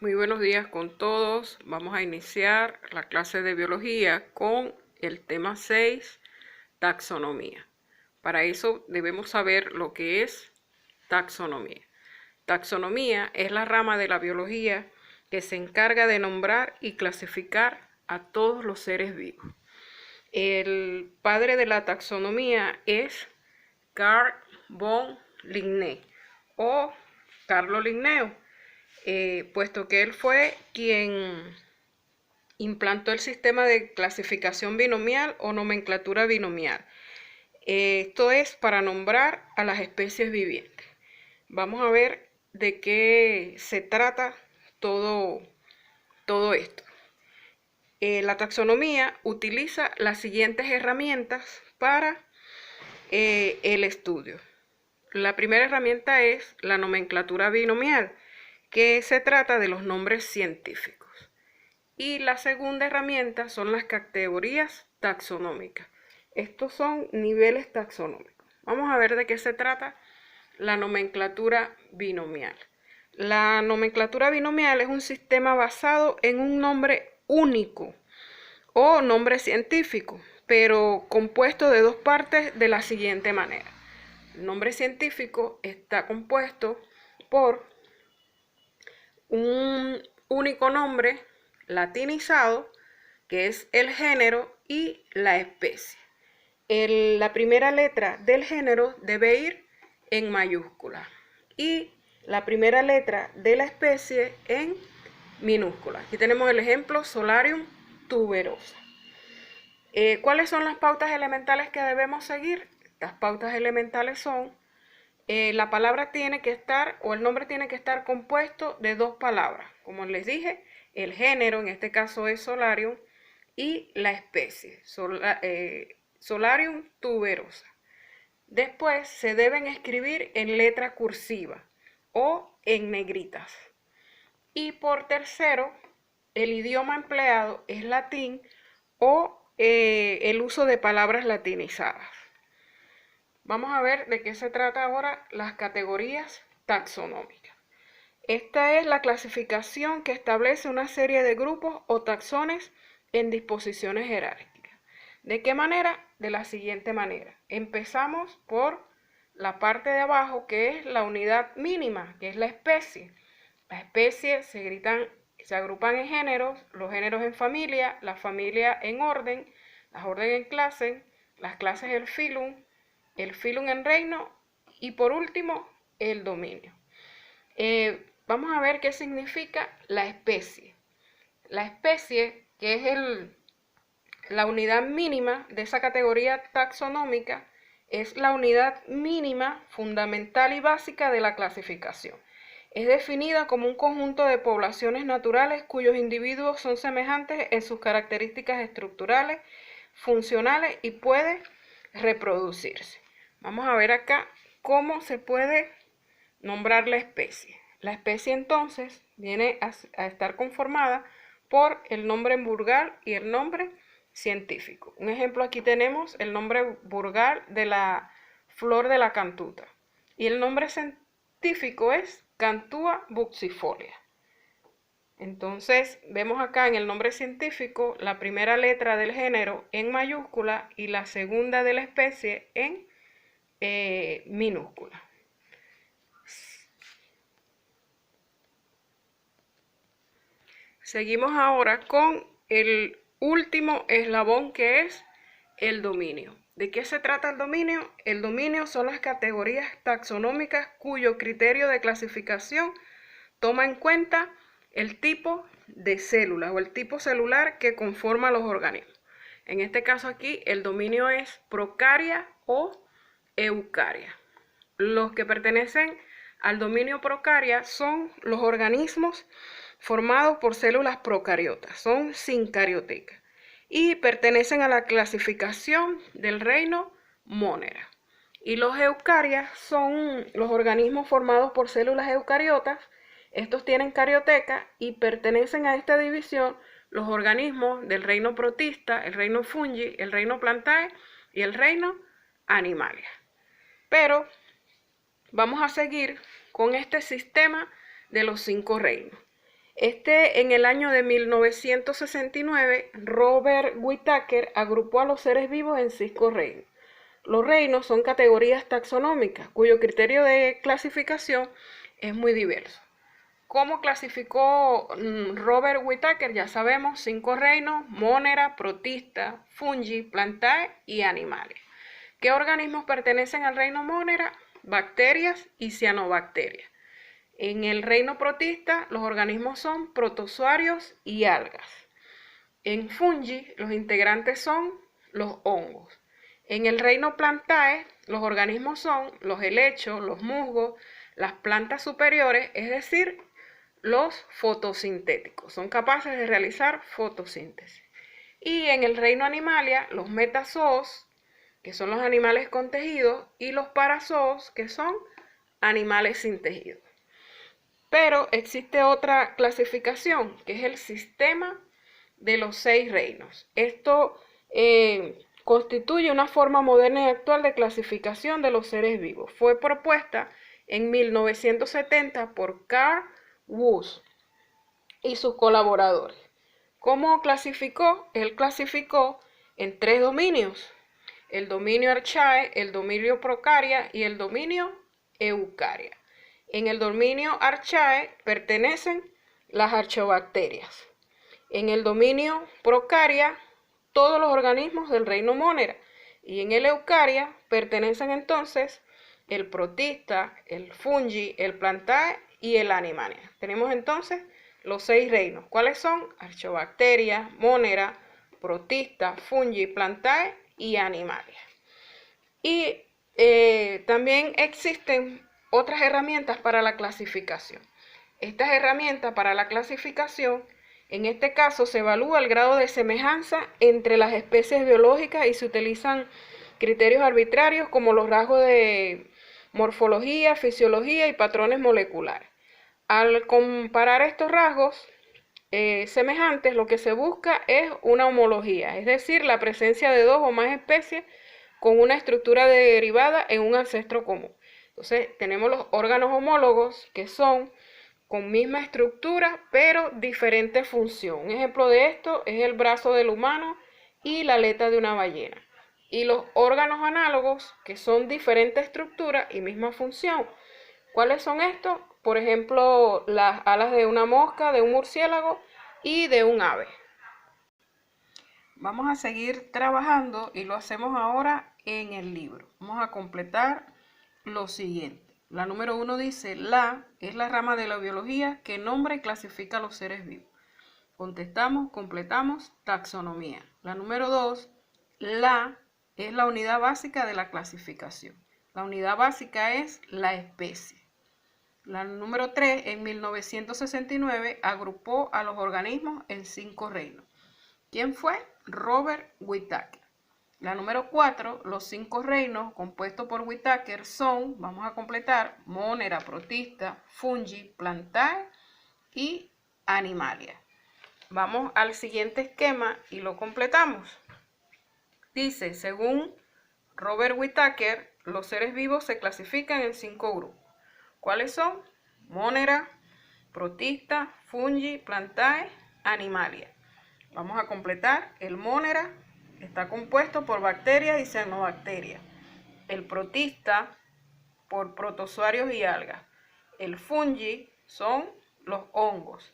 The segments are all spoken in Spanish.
Muy buenos días con todos. Vamos a iniciar la clase de biología con el tema 6, taxonomía. Para eso debemos saber lo que es taxonomía. Taxonomía es la rama de la biología que se encarga de nombrar y clasificar a todos los seres vivos. El padre de la taxonomía es Carl von Linné o Carlo Linneo, puesto que él fue quien implantó el sistema de clasificación binomial o nomenclatura binomial. Esto es para nombrar a las especies vivientes. Vamos a ver de qué se trata todo esto. La taxonomía utiliza las siguientes herramientas para el estudio. La primera herramienta es la nomenclatura binomial, que se trata de los nombres científicos. Y la segunda herramienta son las categorías taxonómicas. Estos son niveles taxonómicos. Vamos a ver de qué se trata la nomenclatura binomial. La nomenclatura binomial es un sistema basado en un nombre único o nombre científico, pero compuesto de dos partes de la siguiente manera. El nombre científico está compuesto por un único nombre latinizado, que es el género y la especie. La primera letra del género debe ir en mayúscula y la primera letra de la especie en minúscula. Aquí tenemos el ejemplo Solarium tuberosa. ¿Cuáles son las pautas elementales que debemos seguir? Las pautas elementales son la palabra tiene que estar, o el nombre tiene que estar compuesto de dos palabras. Como les dije, el género, en este caso es Solarium, y la especie, Solarium tuberosa. Después se deben escribir en letra cursiva o en negritas. Y por tercero, el idioma empleado es latín o el uso de palabras latinizadas. Vamos a ver de qué se trata ahora las categorías taxonómicas. Esta es la clasificación que establece una serie de grupos o taxones en disposiciones jerárquicas. ¿De qué manera? De la siguiente manera. Empezamos por la parte de abajo, que es la unidad mínima, que es la especie. Las especies se agrupan en géneros, los géneros en familia, la familia en orden, las orden en clase, las clases en filum en reino y por último el dominio. Vamos a ver qué significa la especie. La especie, que es la unidad mínima de esa categoría taxonómica, es la unidad mínima, fundamental y básica de la clasificación. Es definida como un conjunto de poblaciones naturales cuyos individuos son semejantes en sus características estructurales, funcionales y puede reproducirse. Vamos a ver acá cómo se puede nombrar la especie. La especie entonces viene a estar conformada por el nombre vulgar y el nombre científico. Un ejemplo, aquí tenemos el nombre vulgar de la flor de la cantuta y el nombre científico es Cantua buxifolia. Entonces vemos acá en el nombre científico la primera letra del género en mayúscula y la segunda de la especie en minúscula. Seguimos ahora con el último eslabón, que es el dominio. ¿De qué se trata el dominio? El dominio son las categorías taxonómicas cuyo criterio de clasificación toma en cuenta el tipo de células o el tipo celular que conforma los organismos. En este caso aquí el dominio es procaria o eucaria. Los que pertenecen al dominio procaria son los organismos formados por células procariotas, son sincariotecas y pertenecen a la clasificación del reino Monera. Y los eucarias son los organismos formados por células eucariotas. Estos tienen carioteca y pertenecen a esta división los organismos del reino protista, el reino fungi, el reino plantae y el reino animalia. Pero vamos a seguir con este sistema de los 5 reinos. En el año de 1969, Robert Whittaker agrupó a los seres vivos en 5 reinos. Los reinos son categorías taxonómicas cuyo criterio de clasificación es muy diverso. ¿Cómo clasificó Robert Whittaker? Ya sabemos, 5 reinos: Monera, Protista, Fungi, Plantae y animales. ¿Qué organismos pertenecen al reino Monera? Bacterias y cianobacterias. En el reino protista, los organismos son protozoarios y algas. En fungi, los integrantes son los hongos. En el reino plantae, los organismos son los helechos, los musgos, las plantas superiores, es decir, los fotosintéticos. Son capaces de realizar fotosíntesis. Y en el reino animalia, los metazoos, que son los animales con tejido, y los parazoos, que son animales sin tejido. Pero existe otra clasificación, que es el sistema de los 6 reinos. Esto constituye una forma moderna y actual de clasificación de los seres vivos. Fue propuesta en 1970 por Carl Woese y sus colaboradores. ¿Cómo clasificó? Él clasificó en 3 dominios: el dominio Archaea, el dominio Procaria y el dominio Eucaria. En el dominio Archaea pertenecen las archaeobacterias. En el dominio Procaria, todos los organismos del reino Monera. Y en el Eucaria pertenecen entonces el protista, el fungi, el plantae y el animalia. Tenemos entonces los 6 reinos. ¿Cuáles son? Archaeobacterias, Monera, protista, fungi, plantae y animalia. Y también existen otras herramientas para la clasificación. Estas herramientas para la clasificación, en este caso, se evalúa el grado de semejanza entre las especies biológicas y se utilizan criterios arbitrarios como los rasgos de morfología, fisiología y patrones moleculares. Al comparar estos rasgos semejantes, lo que se busca es una homología, es decir, la presencia de 2 o más especies con una estructura derivada en un ancestro común. Entonces, tenemos los órganos homólogos, que son con misma estructura, pero diferente función. Un ejemplo de esto es el brazo del humano y la aleta de una ballena. Y los órganos análogos, que son diferente estructura y misma función. ¿Cuáles son estos? Por ejemplo, las alas de una mosca, de un murciélago y de un ave. Vamos a seguir trabajando y lo hacemos ahora en el libro. Vamos a completar lo siguiente. La número 1 dice: la es la rama de la biología que nombra y clasifica a los seres vivos. Contestamos, completamos, taxonomía. La número 2, la es la unidad básica de la clasificación. La unidad básica es la especie. La número 3, en 1969, agrupó a los organismos en 5 reinos. ¿Quién fue? Robert Whittaker. La número 4, los 5 reinos compuestos por Whittaker son, vamos a completar, Monera, Protista, Fungi, Plantae y Animalia. Vamos al siguiente esquema y lo completamos. Dice, según Robert Whittaker, los seres vivos se clasifican en 5 grupos. ¿Cuáles son? Monera, Protista, Fungi, Plantae, Animalia. Vamos a completar. El Monera está compuesto por bacterias y cianobacterias. El protista por protozoarios y algas. El fungi son los hongos.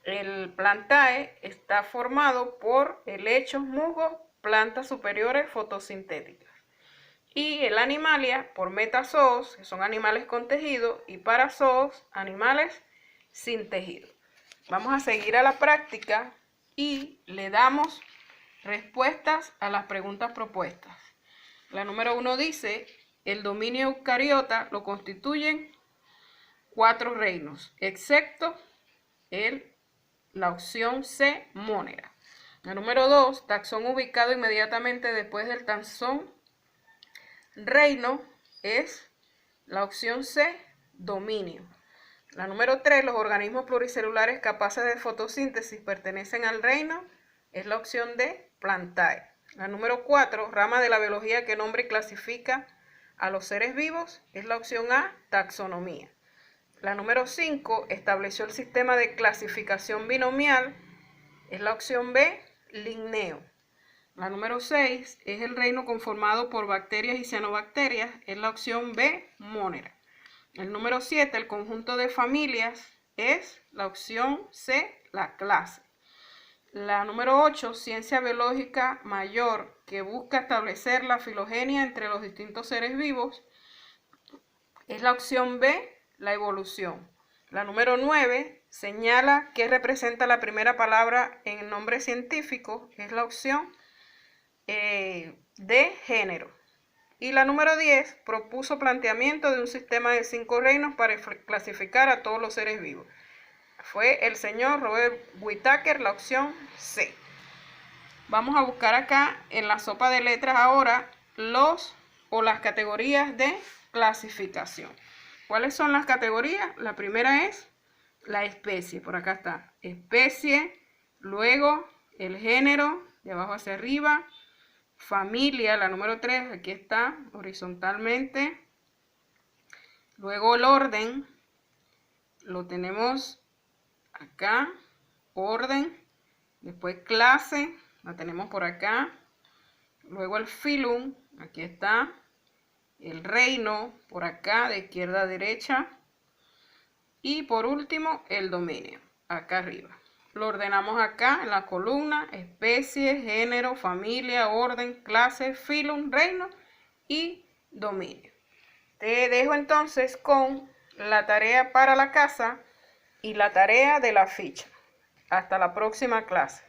El plantae está formado por helechos, musgos, plantas superiores fotosintéticas. Y el animalia por metazoos, que son animales con tejido, y parazoos, animales sin tejido. Vamos a seguir a la práctica y le damos respuestas a las preguntas propuestas. La número 1 dice: el dominio eucariota lo constituyen 4 reinos, excepto la opción C, Monera. La número 2, taxón ubicado inmediatamente después del taxón reino, es la opción C, dominio. La número 3, los organismos pluricelulares capaces de fotosíntesis pertenecen al reino, es la opción D, Plantae. La número 4, rama de la biología que nombra y clasifica a los seres vivos, es la opción A, taxonomía. La número 5 estableció el sistema de clasificación binomial, es la opción B, Linneo. La número 6 es el reino conformado por bacterias y cianobacterias, es la opción B, Monera. El número 7, el conjunto de familias, es la opción C, la clase. La número 8, ciencia biológica mayor, que busca establecer la filogenia entre los distintos seres vivos, es la opción B, la evolución. La número 9 señala qué representa la primera palabra en el nombre científico, es la opción de género. Y la número 10 propuso planteamiento de un sistema de 5 reinos para clasificar a todos los seres vivos. Fue el señor Robert Whittaker, la opción C. Vamos a buscar acá en la sopa de letras ahora las categorías de clasificación. ¿Cuáles son las categorías? La primera es la especie, por acá está, especie, luego el género, de abajo hacia arriba, familia, la número 3, aquí está, horizontalmente, luego el orden, lo tenemos acá, orden, después clase, la tenemos por acá, luego el filum, aquí está, el reino, por acá, de izquierda a derecha, y por último, el dominio, acá arriba. Lo ordenamos acá en la columna, especie, género, familia, orden, clase, filum, reino y dominio. Te dejo entonces con la tarea para la casa y la tarea de la ficha. Hasta la próxima clase.